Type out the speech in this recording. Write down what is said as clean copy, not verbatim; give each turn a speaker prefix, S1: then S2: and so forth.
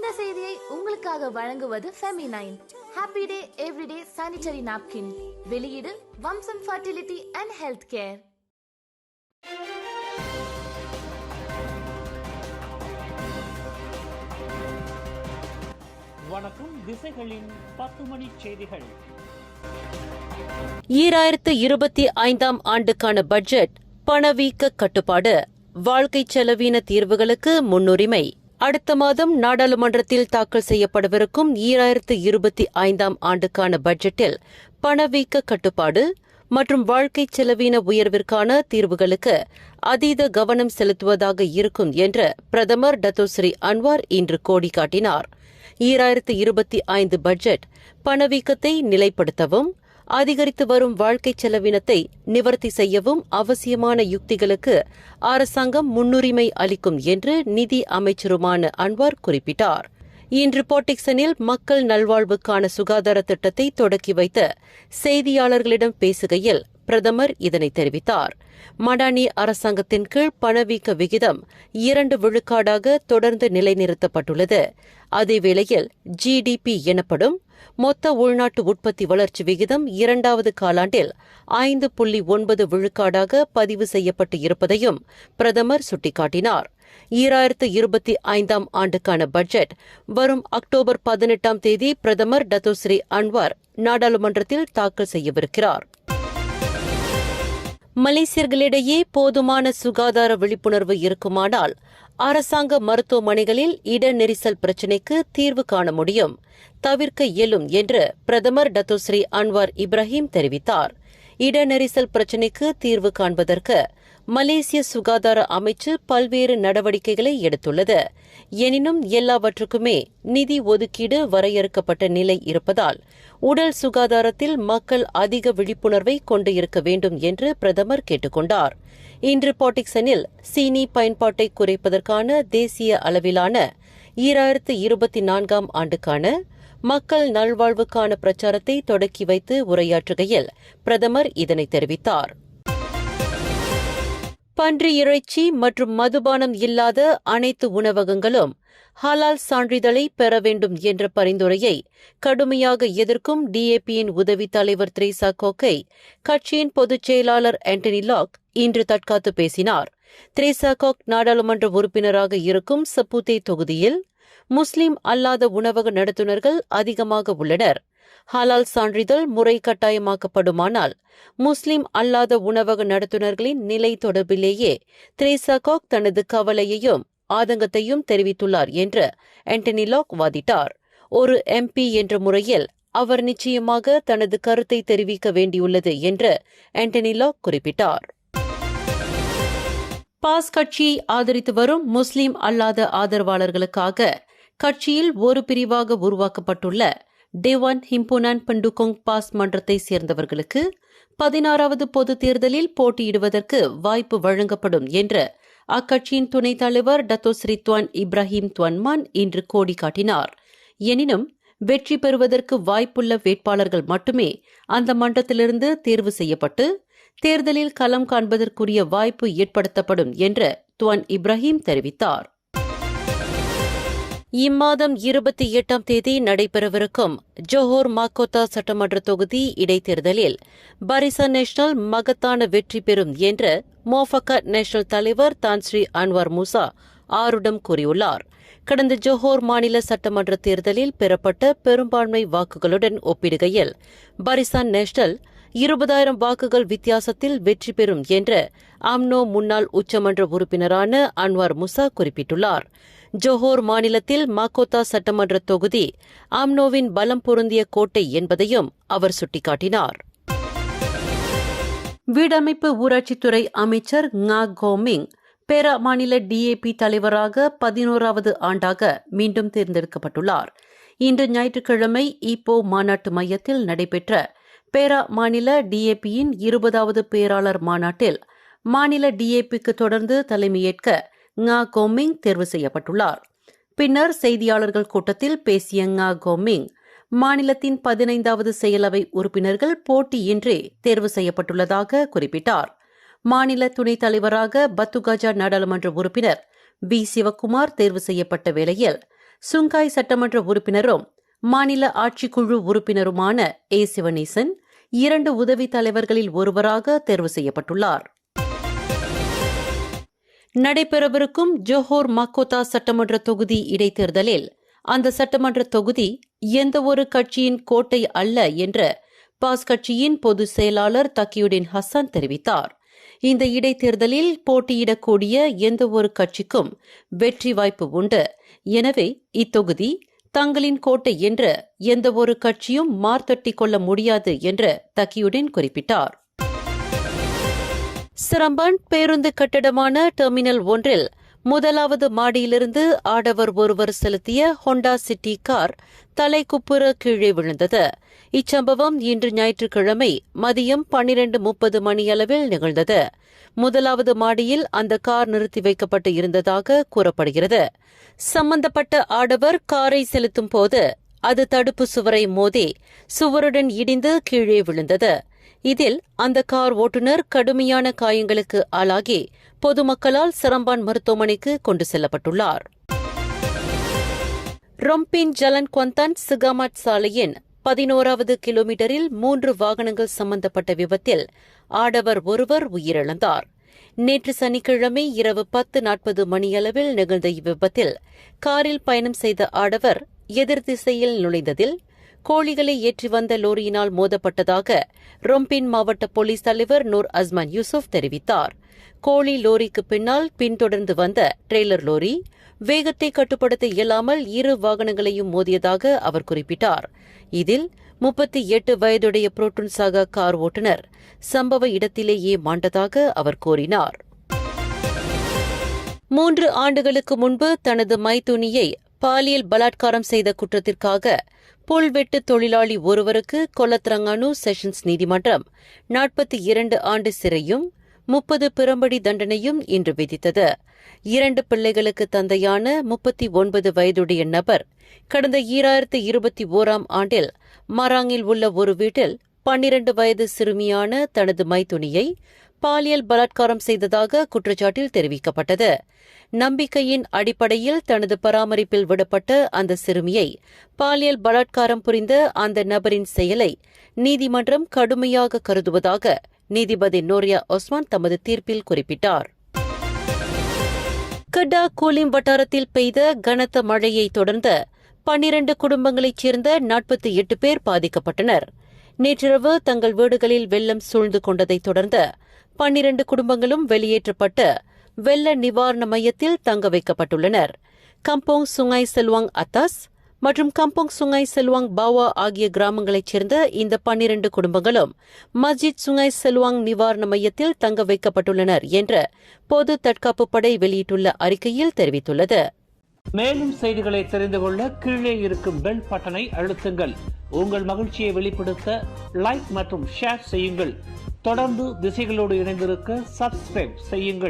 S1: இந்த செய்தியை உங்களுக்காக வழங்குவது feminine. Happy day everyday sanitary napkin. வெளியீடு வம்சம் ஃபர்டிலிட்டி அண்ட் ஹெல்த் கேர்.
S2: வணக்கம். திசைகளின் 10 மணி செய்திகள்.
S3: 2025 ஆண்டுக்கான பட்ஜெட் பணவீக்க கட்டுப்பாடு, வாழ்க்கை செலவின தீர்வுகளுக்கு முன்னுரிமை. அடுத்த மாதம் நாடாளுமன்றத்தில் தாக்கல் செய்யப்படவிருக்கும் 2025 ஆண்டுக்கான பட்ஜெட்டில் பணவீக்க கட்டுப்பாடு மற்றும் வாழ்க்கை செலவின உயர்விற்கான தீர்வுகளுக்கு அதீத கவனம் செலுத்துவதாக இருக்கும் என்று பிரதமர் டத்தோஸ்ரீ அன்வார் இன்று கோடி காட்டினார். 2025 பட்ஜெட் பணவீக்கத்தை நிலைப்படுத்தவும் அதிகரித்து வரும் வாழ்க்கை செலவினத்தை நிவர்த்தி செய்யவும் அவசியமான யுக்திகளுக்கு அரசாங்கம் முன்னுரிமை அளிக்கும் என்று நிதி அமைச்சருமான அன்வார் குறிப்பிட்டார். இன்று போர்டிக்சனில் மக்கள் நல்வாழ்வுக்கான சுகாதார திட்டத்தை தொடக்கி வைத்த செய்தியாளர்களிடம் பேசுகையில் பிரதமர் இதனை தெரிவித்தார். மடானி அரசாங்கத்தின் கீழ் பணவீக்க விகிதம் 2 விழுக்காடாக தொடர்ந்து நிலைநிறுத்தப்பட்டுள்ளது. அதேவேளையில் GDP எனப்படும் மொத்த உள்நாட்டு உற்பத்தி வளர்ச்சி விகிதம் 2வது காலாண்டில் 5.9 விழுக்காடாக பதிவு செய்யப்பட்டு இருப்பதையும் பிரதமர் சுட்டிக்காட்டினார். 2025 ஆண்டுக்கான பட்ஜெட் வரும் அக்டோபர் 18 பிரதமர் டத்தோஸ்ரீ அன்வார் நாடாளுமன்றத்தில் தாக்கல் செய்யவிருக்கிறார். மலேசியர்களிடையே போதுமான சுகாதார விழிப்புணர்வு இருக்குமானால் அரசாங்க மருத்துவமனைகளில் இட நெரிசல் பிரச்சினைக்கு தீர்வு காண முடியும், தவிர்க்க இயலும் என்று பிரதமர் டத்தோஸ்ரீ அன்வார் இப்ராஹிம் தெரிவித்தார். இட நெரிசல் பிரச்சினைக்கு தீர்வு காண்பதற்கு மலேசிய சுகாதார அமைச்சு பல்வேறு நடவடிக்கைகளை எடுத்துள்ளது. எனினும் எல்லாவற்றுக்குமே நிதி ஒதுக்கீடு வரையறுக்கப்பட்ட நிலை இருப்பதால் உடல் சுகாதாரத்தில் மக்கள் அதிக விழிப்புணர்வை கொண்டு இருக்க வேண்டும் என்று பிரதமர் கேட்டுக் கொண்டார். இன்று போர்டிக்சனில் சீனி பயன்பாட்டை குறைப்பதற்கான தேசிய அளவிலான 2024 ஆண்டுக்கான மக்கள் நல்வாழ்வுக்கான பிரச்சாரத்தை தொடக்கி வைத்து உரையாற்றுகையில் பிரதமர் இதனை தெரிவித்தார். பன்றி இறைச்சி மற்றும் மதுபானம் இல்லாத அனைத்து உணவகங்களும் ஹலால் சான்றிதழை பெற வேண்டும் என்ற பரிந்துரையை கடுமையாக எதிர்க்கும் DAPயின் உதவித் தலைவர் த்ரீசா கோக்கை கட்சியின் பொதுச் செயலாளர் ஆண்டனி லாக் இன்று தற்காத்து பேசினார். த்ரீசா கோக் நாடாளுமன்ற உறுப்பினராக இருக்கும் சப்பூத்தே தொகுதியில் முஸ்லிம் அல்லாத உணவக நடத்துனர்கள் அதிகமாக உள்ளனர். ஹலால் சான்றிதழ் முறை கட்டாயமாக்கப்படுமானால் முஸ்லிம் அல்லாத உணவக நடத்துனர்களின் நிலை தொடர்பிலேயே த்ரீசா கோக் தனது கவலையையும் ஆதங்கத்தையும் தெரிவித்துள்ளார் என்று ஆண்டனி லாக் வாதிட்டார். ஒரு MP என்ற முறையில் அவர் நிச்சயமாக தனது கருத்தை தெரிவிக்க வேண்டியுள்ளது என்று ஆண்டனி லாக் குறிப்பிட்டார். பாஸ் கட்சியை ஆதரித்து வரும் முஸ்லிம் அல்லாத ஆதரவாளர்களுக்காக கட்சியில் ஒரு பிரிவாக உருவாக்கப்பட்டுள்ள டேவான் ஹிம்புனான் பண்டுகோங் பாஸ் மன்றத்தை சேர்ந்தவர்களுக்கு 16வது பொதுத் தேர்தலில் போட்டியிடுவதற்கு வாய்ப்பு வழங்கப்படும் என்று அக்கட்சியின் துணைத் தலைவர் டத்தோஸ்ரீ துவான் இப்ராஹிம் துவான்மான் இன்று கோடி காட்டினார். எனினும் வெற்றி பெறுவதற்கு வாய்ப்புள்ள வேட்பாளர்கள் மட்டுமே அந்த மன்றத்திலிருந்து தேர்வு செய்யப்பட்டு தேர்தலில் களம் காண்பதற்குரிய வாய்ப்பு ஏற்படுத்தப்படும் என்று துவான் இப்ராஹிம் தெரிவித்தார். இம்மாதம் 28 நடைபெறவிருக்கும் ஜோஹோர் மாக்கோத்தா சட்டமன்ற தொகுதி இடைத்தேர்தலில் பரிசான் நேஷனல் மகத்தான வெற்றி பெறும் என்று மோஃபகத் நேஷனல் தலைவர் தான்ஸ்ரீ அன்வார் மூசா ஆருடம் கூறியுள்ளார். கடந்த ஜோஹோர் மாநில சட்டமன்ற தேர்தலில் பெறப்பட்ட பெரும்பான்மை வாக்குகளுடன் ஒப்பிடுகையில் பரிசான் நேஷனல் 20,000 வாக்குகள் வித்தியாசத்தில் வெற்றி பெறும் என்று அம்னோ முன்னாள் உச்சமன்ற உறுப்பினரான அன்வார் முசா குறிப்பிட்டுள்ளார். ஜோஹோர் மாநிலத்தில் மாக்கோத்தா சட்டமன்ற தொகுதி அம்னோவின் பலம் பொருந்திய கோட்டை என்பதையும் அவர் சுட்டிக்காட்டினார். வீடமைப்பு ஊராட்சித்துறை அமைச்சர் ngா கோமிங் பேரா மாநில DAP தலைவராக 11வது ஆண்டாக மீண்டும் தேர்ந்தெடுக்கப்பட்டுள்ளார். இன்று ஞாயிற்றுக்கிழமை ஈப்போ மாநாட்டு மையத்தில் நடைபெற்ற பேரா மாநில DAPயின் 20வது பேராளர் மாநாட்டில் மாநில DAPக்கு தொடர்ந்து தலைமையேற்க ngா கோமிங் தேர்வு செய்யப்பட்டுள்ளார். பின்னர் செய்தியாளர்கள் கூட்டத்தில் பேசிய ngா கோமிங் மாநிலத்தின் 15வது செயலவை உறுப்பினர்கள் போட்டியின்றி தேர்வு செய்யப்பட்டுள்ளதாக குறிப்பிட்டார். மாநில துணைத் தலைவராக பத்துகாஜா நாடாளுமன்ற உறுப்பினர் B. சிவக்குமார் தேர்வு செய்யப்பட்ட வேளையில் சுங்காய் சட்டமன்ற உறுப்பினரும் மாநில ஆட்சிக்குழு உறுப்பினருமான ஏ சிவனேசன் 2 உதவி தலைவர்களில் ஒருவராக தேர்வு செய்யப்பட்டுள்ளார். நடைபெறவிருக்கும் ஜோஹோர் மக்கோத்தா சட்டமன்ற தொகுதி இடைத்தேர்தலில் அந்த சட்டமன்ற தொகுதி எந்தவொரு கட்சியின் கோட்டை அல்ல என்று பாஸ் கட்சியின் பொதுச் செயலாளர் தக்கியுடின் ஹசன் தெரிவித்தார். இந்த இடைத்தேர்தலில் போட்டியிடக்கூடிய எந்தவொரு கட்சிக்கும் வெற்றி வாய்ப்பு உண்டு. எனவே இத்தொகுதி தங்களின் கோட்டை என்று எந்தவொரு கட்சியும் மார்த்தட்டிக் கொள்ள முடியாது என்று தக்கியுடின் குறிப்பிட்டார். சிரம்பன் பேருந்து கட்டடமான டெர்மினல் 1 முதலாவது மாடியிலிருந்து ஆடவர் ஒருவர் செலுத்திய ஹோண்டா சிட்டி கார் தலைக்குப்புற கீழே விழுந்தது. இச்சம்பவம் இன்று ஞாயிற்றுக்கிழமை மதியம் 12:30 மணியளவில் நிகழ்ந்தது. முதலாவது மாடியில் அந்த கார் நிறுத்தி வைக்கப்பட்டு இருந்ததாக கூறப்படுகிறது. சம்பந்தப்பட்ட ஆடவர் காரை செலுத்தும் போது அது தடுப்பு சுவரை மோதி சுவருடன் இடிந்து கீழே விழுந்தது. இதில் அந்த கார் ஓட்டுநர் கடுமையான காயங்களுக்கு ஆளாகி பொதுமக்களால் சிரம்பான் மருத்துவமனைக்கு கொண்டு செல்லப்பட்டுள்ளார். ரொம்பின் ஜலன் குவந்தான் சிகாமட் சாலையின் 11வது கிலோமீட்டரில் 3 வாகனங்கள் சம்பந்தப்பட்ட விபத்தில் ஆடவர் ஒருவர் உயிரிழந்தார். நேற்று சனிக்கிழமை இரவு 10:40 மணியளவில் நிகழ்ந்த இவ்விபத்தில் காரில் பயணம் செய்த ஆடவர் எதிர் திசையில் நுழைந்ததில் கோழிகளை ஏற்றி வந்த லோரியினால் மோதப்பட்டதாக ரொம்பின் மாவட்ட போலீஸ் தலைவர் நூர் அஸ்மான் யூசுப் தெரிவித்தார். கோழி லோரிக்கு பின்னால் பின்தொடர்ந்து வந்த ட்ரெய்லர் லோரி வேகத்தை கட்டுப்படுத்த இயலாமல் 2 வாகனங்களையும் மோதியதாக அவர் குறிப்பிட்டார். இதில் 38 வயதுடைய புரோட்டுன் சாகா கார் ஓட்டுநர் சம்பவ இடத்திலேயே மாண்டதாக அவர் கூறினார். 3 ஆண்டுகளுக்கு முன்பு தனது மைத்துனியை பாலியல் பலாத்காரம் செய்த குற்றத்திற்காக புல்வெட்டு தொழிலாளி ஒருவருக்கு கொலத்ரங்கானு செஷன்ஸ் நீதிமன்றம் 42 ஆண்டு சிறையும் 30 பிறம்படி தண்டனையும் இன்று விதித்தது. 2 பிள்ளைகளுக்கு தந்தையான 39 வயதுடைய நபர் கடந்த 2021ஆம் ஆண்டில் மராங்கில் உள்ள ஒரு வீட்டில் 12 வயது சிறுமியான தனது மைத்துனியை பாலியல் பலாத்காரம் செய்ததாக குற்றச்சாட்டில் தெரிவிக்கப்பட்டது. நம்பிக்கையின் அடிப்படையில் தனது பராமரிப்பில் விடப்பட்ட அந்த சிறுமியை பாலியல் பலாத்காரம் புரிந்த அந்த நபரின் செயலை நீதிமன்றம் கடுமையாக கருதுவதாக நீதிபதி நோரியா ஒஸ்மான் தமது தீர்ப்பில் குறிப்பிட்டார். கடா கூலிம் வட்டாரத்தில் பெய்த கனத்த மழையை தொடர்ந்து 12 குடும்பங்களைச் சேர்ந்த 48 பேர் பாதிக்கப்பட்டனர். நேற்றிரவு தங்கள் வீடுகளில் வெள்ளம் சூழ்ந்து கொண்டதைத் தொடர்ந்து 12 குடும்பங்களும் வெளியேற்றப்பட்டு வெள்ள நிவாரண மையத்தில் தங்க வைக்கப்பட்டுள்ளனர். கம்போங் சுங்காய் செல்வாங் அத்தாஸ் மற்றும் கம்போங் சுங்காய் செல்வாங் பாவா ஆகிய கிராமங்களைச் சேர்ந்த இந்த 12 குடும்பங்களும் மஸ்ஜித் சுங்காய் செல்வாங் நிவாரண மையத்தில் தங்க வைக்கப்பட்டுள்ளனர் என்று பொது தற்காப்பு படை வெளியிட்டுள்ள அறிக்கையில் தெரிவித்துள்ளது.
S2: மேலும் செய்திகளை தெரிந்து கொள்ள கீழே இருக்கும் பெல் பட்டனை அழுத்துங்கள். உங்கள் மகிழ்ச்சியை வெளிப்படுத்த லைக் மற்றும் ஷேர் செய்யுங்கள். தொடர்ந்து திசைகளோடு இணைந்திருக்க சப்ஸ்கிரைப் செய்யுங்கள்.